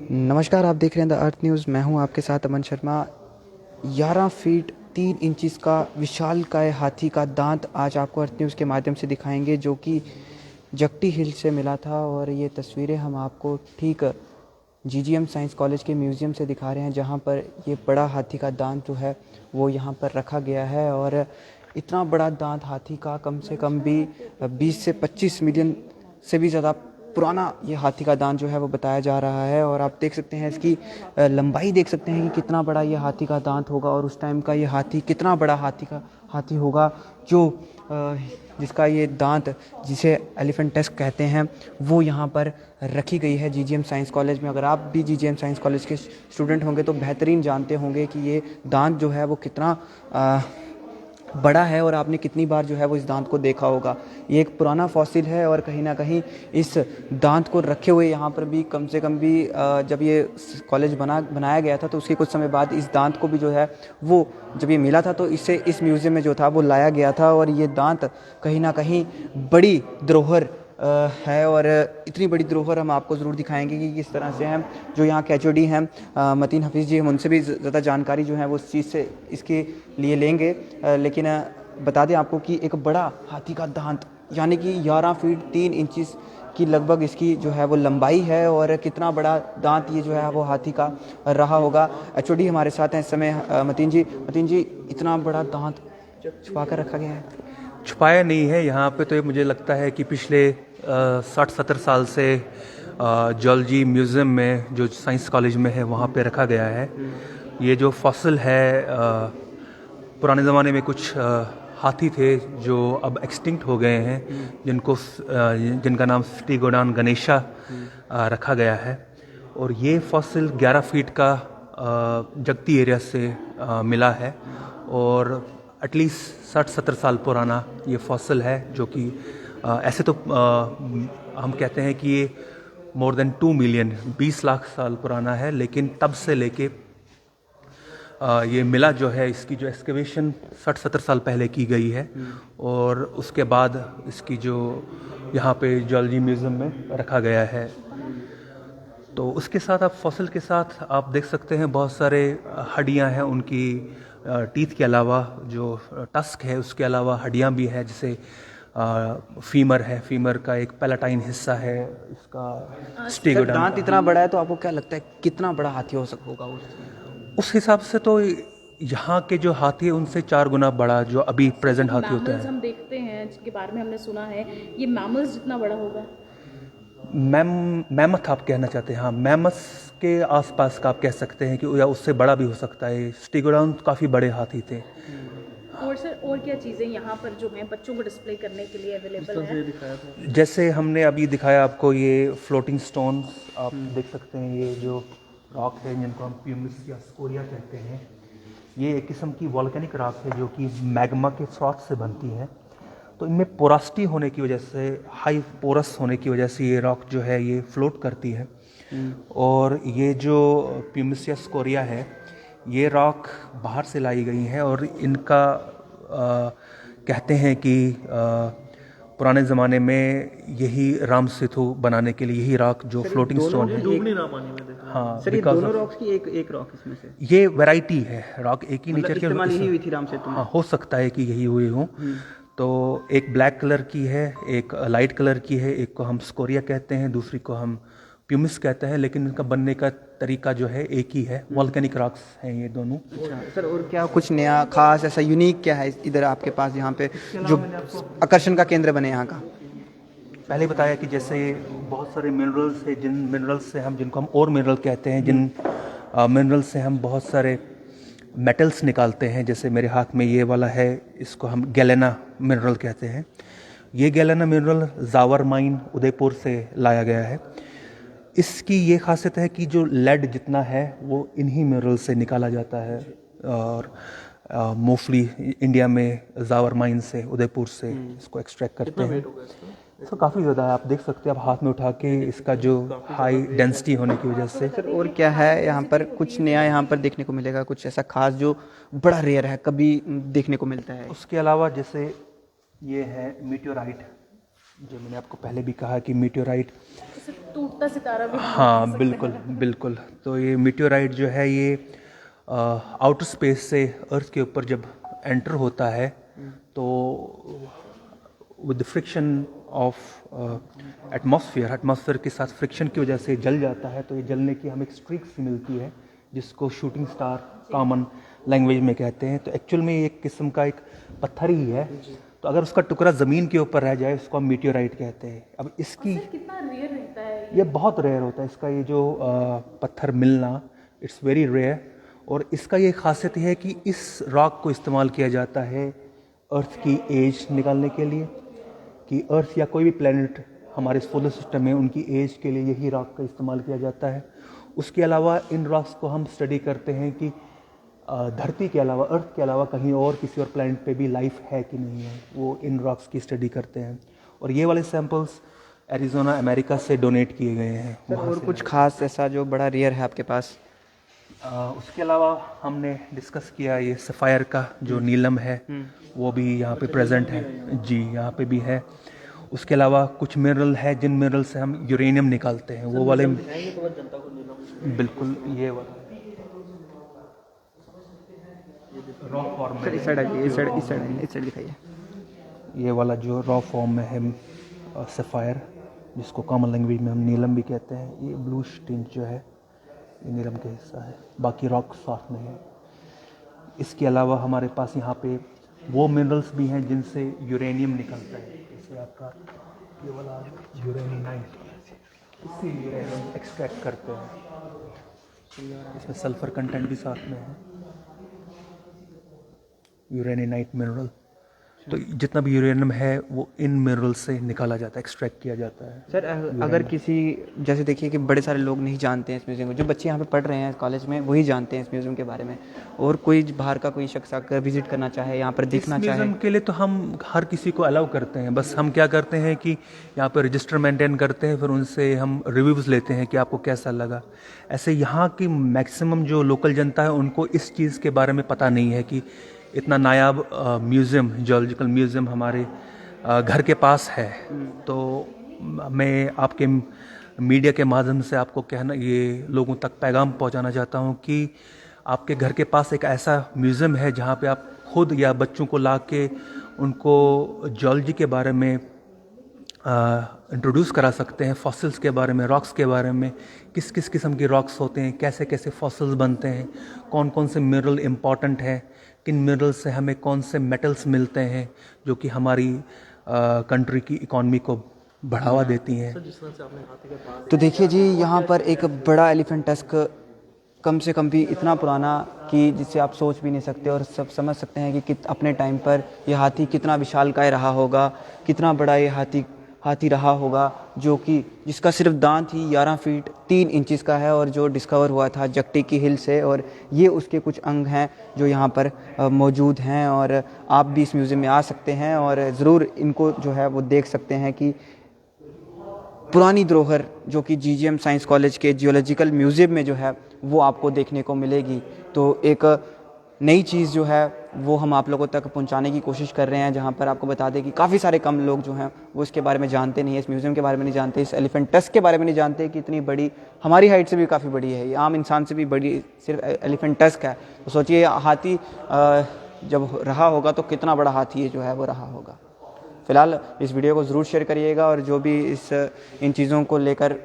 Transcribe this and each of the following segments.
नमस्कार, आप देख रहे हैं द अर्थ न्यूज़। मैं हूं आपके साथ अमन शर्मा। 11 फीट 3 इंचेस का विशालकाय हाथी का दांत आज आपको अर्थ न्यूज़ के माध्यम से दिखाएंगे, जो कि जगटी हिल से मिला था। और ये तस्वीरें हम आपको ठीक जीजीएम साइंस कॉलेज के म्यूज़ियम से दिखा रहे हैं, जहां पर ये बड़ा हाथी का दांत जो है वो यहां पर रखा गया है। और इतना बड़ा दांत हाथी का कम से कम भी 20 से 25 मिलियन से भी ज़्यादा पुराना ये हाथी का दांत जो है वो बताया जा रहा है। और आप देख सकते हैं इसकी लंबाई देख सकते हैं कि कितना बड़ा ये हाथी का दांत होगा, और उस टाइम का ये हाथी कितना बड़ा हाथी होगा जो जिसका ये दांत, जिसे एलिफेंट टस्क कहते हैं, वो यहाँ पर रखी गई है जीजीएम साइंस कॉलेज में। अगर आप भी जीजीएम साइंस कॉलेज के स्टूडेंट होंगे तो बेहतरीन जानते होंगे कि ये दांत जो है वो कितना बड़ा है, और आपने कितनी बार जो है वो इस दांत को देखा होगा। ये एक पुराना फॉसिल है, और कहीं ना कहीं इस दांत को रखे हुए यहाँ पर भी कम से कम भी जब ये कॉलेज बनाया गया था तो उसके कुछ समय बाद इस दांत को भी जो है वो जब ये मिला था तो इस म्यूज़ियम में जो था वो लाया गया था। और ये दांत कहीं ना कहीं बड़ी धरोहर है, और इतनी बड़ी धरोहर हम आपको ज़रूर दिखाएंगे कि किस तरह से हम जो यहाँ के एचओडी हैं मतीन हफीज़ जी, हम उनसे भी ज़्यादा जानकारी जो है वो उस चीज़ से इसके लिए लेंगे। लेकिन बता दें आपको कि एक बड़ा हाथी का दांत, यानी कि 11 फीट 3 इंचेस की लगभग इसकी जो है वो लंबाई है, और कितना बड़ा दांत ये जो है वो हाथी का रहा होगा। एचओडी हमारे साथ हैं इस समय मतीन जी, इतना बड़ा दांत छुपा कर रखा गया है। छुपाया नहीं है यहाँ पे, तो ये मुझे लगता है कि पिछले 60-70 साल से जूलॉजी म्यूज़ियम में जो साइंस कॉलेज में है वहाँ पे रखा गया है। ये जो फॉसिल है, पुराने ज़माने में कुछ हाथी थे जो अब एक्सटिंक्ट हो गए हैं, जिनका नाम स्टीगोडान गणेशा रखा गया है। और ये फॉसिल 11 फीट का जगती एरिया से मिला है, और एटलीस्ट 60-70 साल पुराना ये फॉसिल है, जो कि ऐसे तो हम कहते हैं कि ये मोर देन 2 मिलियन 20 लाख साल पुराना है, लेकिन तब से लेके ये मिला जो है, इसकी जो एक्सकेवेशन 60-70 साल पहले की गई है, और उसके बाद इसकी जो यहाँ पे जूलॉजी म्यूज़ियम में रखा गया है। तो उसके साथ आप फॉसिल के साथ आप देख सकते हैं बहुत सारे हड्डियाँ हैं उनकी, टीथ के अलावा जो टस्क है उसके अलावा हड्डियाँ भी है, जैसे फीमर है, फीमर का एक पैलेटाइन हिस्सा है इसका स्टीगोडान। दांत इतना बड़ा है तो आपको क्या लगता है कितना बड़ा हाथी हो होगा उस हिसाब से तो यहाँ के जो हाथी है उनसे 4 गुना बड़ा जो अभी प्रेजेंट हाथी होता है। हम देखते हैं जिसके बारे में हमने सुना है, ये मैमल्स जितना बड़ा होगा। मैमथ आप कहना चाहते हैं? हाँ, मैमथ के आसपास का आप कह सकते हैं कि, या उससे बड़ा भी हो सकता है। स्टीगोडान काफ़ी बड़े हाथी थे। और सर, और क्या चीज़ें यहाँ पर जो हैं बच्चों को डिस्प्ले करने के लिए अवेलेबल है? जैसे हमने अभी दिखाया आपको, ये फ्लोटिंग स्टोन आप देख सकते हैं। ये जो रॉक है जिनको हम प्यूमिस या स्कोरिया कहते हैं, ये एक किस्म की वॉल्केनिक रॉक है जो कि मैग्मा के फ्रॉथ से बनती है। तो इनमें पोरासिटी होने की वजह से, हाई पोरस होने की वजह से ये रॉक जो है ये फ्लोट करती है। और ये जो प्यूमिस या स्कोरिया है, ये रॉक बाहर से लाई गई हैं, और इनका कहते हैं कि पुराने ज़माने में यही राम सेतु बनाने के लिए यही रॉक जो फ्लोटिंग स्टोन है। हाँ सर, ये दोनों रॉक्स की एक रॉक इसमें से? ये वैरायटी है, रॉक एक ही नेचर के इस्तेमाल यही हुई थी राम सेतु में? हाँ, हो सकता है कि यही हुई हो। तो एक ब्लैक कलर की है, एक लाइट कलर की है, एक को हम स्कोरिया कहते हैं, दूसरी को हम प्यूमिस कहते हैं, लेकिन इनका बनने का तरीका जो है एक ही है। वॉल्केनिक रॉक्स हैं ये दोनों। अच्छा सर, और क्या कुछ नया खास ऐसा यूनिक क्या है इधर आपके पास, यहाँ पे जो आकर्षण का केंद्र बने यहाँ का? पहले बताया कि जैसे बहुत सारे मिनरल्स है, जिन मिनरल्स से हम, जिनको हम ओर मिनरल कहते हैं, जिन मिनरल से हम बहुत सारे मेटल्स निकालते हैं। जैसे मेरे हाथ में ये वाला है, इसको हम गैलेना मिनरल कहते हैं। ये galena mineral Zawar mine Udaipur से लाया गया है। इसकी ये खासियत है कि जो लेड जितना है वो इन्हीं मिनरल से निकाला जाता है, और मोस्टली इंडिया में जावर माइन से, उदयपुर से इसको एक्सट्रैक्ट करते हैं। इसका काफ़ी ज़्यादा है, आप देख सकते हैं, आप हाथ में उठा के, इसका जो हाई डेंसिटी होने की वजह से। सर, और क्या है यहाँ पर कुछ नया यहाँ पर देखने को मिलेगा, कुछ ऐसा खास जो बड़ा रेयर है, कभी देखने को मिलता है? उसके अलावा जैसे ये है मीटियोराइट, जो मैंने आपको पहले भी कहा कि मीटियोराइट, जैसे टूटता सितारा भी हाँ बिल्कुल बिल्कुल। तो ये मीटियोराइट जो है ये आउटर स्पेस से अर्थ के ऊपर जब एंटर होता है तो विद फ्रिक्शन ऑफ एटमॉस्फेयर के साथ फ्रिक्शन की वजह से जल जाता है। तो ये जलने की हमें एक स्ट्रीक सी मिलती है जिसको शूटिंग स्टार कॉमन लैंग्वेज में कहते हैं। तो एक्चुअल में ये एक किस्म का एक पत्थर ही है। तो अगर उसका टुकड़ा ज़मीन के ऊपर रह जाए उसको हम मीटियोराइट कहते हैं। अब इसकी कितना रेयर रहता है ये बहुत रेयर होता है इसका ये जो पत्थर मिलना, इट्स वेरी रेयर। और इसका ये खासियत है कि इस रॉक को इस्तेमाल किया जाता है अर्थ की एज निकालने के लिए, कि अर्थ या कोई भी प्लेनेट हमारे सोलर सिस्टम में उनकी एज के लिए यही रॉक का इस्तेमाल किया जाता है। उसके अलावा इन रॉक्स को हम स्टडी करते हैं कि धरती के अलावा, अर्थ के अलावा कहीं और किसी और प्लेनेट पे भी लाइफ है कि नहीं है, वो इन रॉक्स की स्टडी करते हैं। और ये वाले सैंपल्स एरिज़ोना अमेरिका से डोनेट किए गए हैं। सर और कुछ खास ऐसा जो बड़ा रेयर है आपके पास? उसके अलावा हमने डिस्कस किया ये सफ़ायर का जो नीलम है वो भी यहाँ पे प्रेजेंट है जी, यहाँ पे भी है। उसके अलावा कुछ मिनरल है जिन मिनरल से हम यूरेनियम निकालते हैं, वो वाले बिल्कुल ये वाला रॉ फॉर्म में, इस साइड दिखाइए। ये वाला जो रॉ फॉर्म में है सफ़ायर, जिसको कॉमन लैंग्वेज में हम नीलम भी कहते हैं। ये ब्लू टिंट जो है ये नीलम का हिस्सा है, बाकी रॉक साथ में है। इसके अलावा हमारे पास यहाँ पे वो मिनरल्स भी हैं जिनसे यूरेनियम निकलता है। जैसे आपका ये वाला यूरेनियम, इससे यूरेनियम एक्सट्रैक्ट करते हैं। इसमें सल्फर कंटेंट भी साथ में है, यूरेनियम मिनरल। तो जितना भी यूरेनियम है वो इन मिनरल से निकाला जाता है, एक्सट्रैक्ट किया जाता है। सर अगर किसी, जैसे देखिए कि बड़े सारे लोग नहीं जानते हैं इस म्यूज़ियम को, जो बच्चे यहाँ पे पढ़ रहे हैं कॉलेज में वही जानते हैं इस म्यूज़ियम के बारे में, और कोई बाहर का कोई शख्स आकर विजिट करना चाहे, यहाँ पर देखना चाहे? म्यूज़ियम के लिए तो हम हर किसी को अलाउ करते हैं। बस हम क्या करते हैं कि यहाँ पर रजिस्टर मेंटेन करते हैं, फिर उनसे हम रिव्यूज़ लेते हैं कि आपको कैसा लगा। ऐसे यहाँ की मैक्सिमम जो लोकल जनता है उनको इस चीज़ के बारे में पता नहीं है कि इतना नायाब म्यूज़ियम, जियोलॉजिकल म्यूज़ियम हमारे घर के पास है। तो मैं आपके मीडिया के माध्यम से आपको कहना, ये लोगों तक पैगाम पहुंचाना चाहता हूं कि आपके घर के पास एक ऐसा म्यूज़ियम है जहां पे आप खुद या बच्चों को ला के उनको जियोलॉजी के बारे में इंट्रोड्यूस करा सकते हैं, फॉसिल्स के बारे में, रॉक्स के बारे में, किस किस किस्म के रॉक्स होते हैं, कैसे कैसे फॉसिल्स बनते हैं, कौन कौन से मिनरल इम्पॉर्टेंट है, किन मिनरल से हमें कौन से मेटल्स मिलते हैं जो कि हमारी कंट्री की इकॉनमी को बढ़ावा देती हैं। तो देखिए जी, यहाँ पर एक बड़ा एलिफेंट टस्क, कम से कम भी इतना पुराना कि जिससे आप सोच भी नहीं सकते, और सब समझ सकते हैं कि अपने टाइम पर यह हाथी कितना विशालकाय रहा होगा, कितना बड़ा ये हाथी रहा होगा, जो कि जिसका सिर्फ दांत ही 11 फीट 3 इंचेस का है, और जो डिस्कवर हुआ था जगटी की हिल से। और ये उसके कुछ अंग हैं जो यहाँ पर मौजूद हैं, और आप भी इस म्यूज़ियम में आ सकते हैं और ज़रूर इनको जो है वो देख सकते हैं कि पुरानी धरोहर जो कि जीजीएम साइंस कॉलेज के जियोलॉजिकल म्यूज़ियम में जो है वो आपको देखने को मिलेगी। तो एक नई चीज़ जो है वो हम आप लोगों तक पहुंचाने की कोशिश कर रहे हैं, जहां पर आपको बता दें कि काफ़ी सारे कम लोग जो हैं वो इसके बारे में जानते नहीं है, इस म्यूज़ियम के बारे में नहीं जानते, इस एलिफेंट टस्क के बारे में नहीं जानते कि इतनी बड़ी, हमारी हाइट से भी काफ़ी बड़ी है, ये आम इंसान से भी बड़ी सिर्फ एलिफेंट टस्क है। तो सोचिए हाथी जब रहा होगा तो कितना बड़ा हाथी जो है वो रहा होगा। फ़िलहाल इस वीडियो को ज़रूर शेयर करिएगा, और जो भी इन चीज़ों को लेकर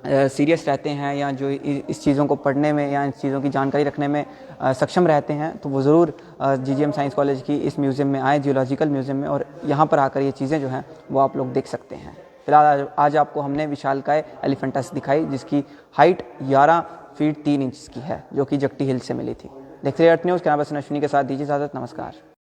सीरियस रहते हैं, या जो इस चीज़ों को पढ़ने में या इन चीज़ों की जानकारी रखने में सक्षम रहते हैं, तो वो ज़रूर जीजीएम साइंस कॉलेज की इस म्यूज़ियम में आए, जियोलॉजिकल म्यूज़ियम में, और यहाँ पर आकर ये चीज़ें जो हैं वो आप लोग देख सकते हैं। फिलहाल आज आपको हमने विशालकाय एलिफेंट टस्क दिखाई, जिसकी हाइट 11 फीट 3 इंच की है, जो कि जगटी हिल से मिली थी। देखते रहिए अर्थ न्यूज़, कैमरा पर्सन अश्विनी के साथ दीजिए इजाज़त, नमस्कार।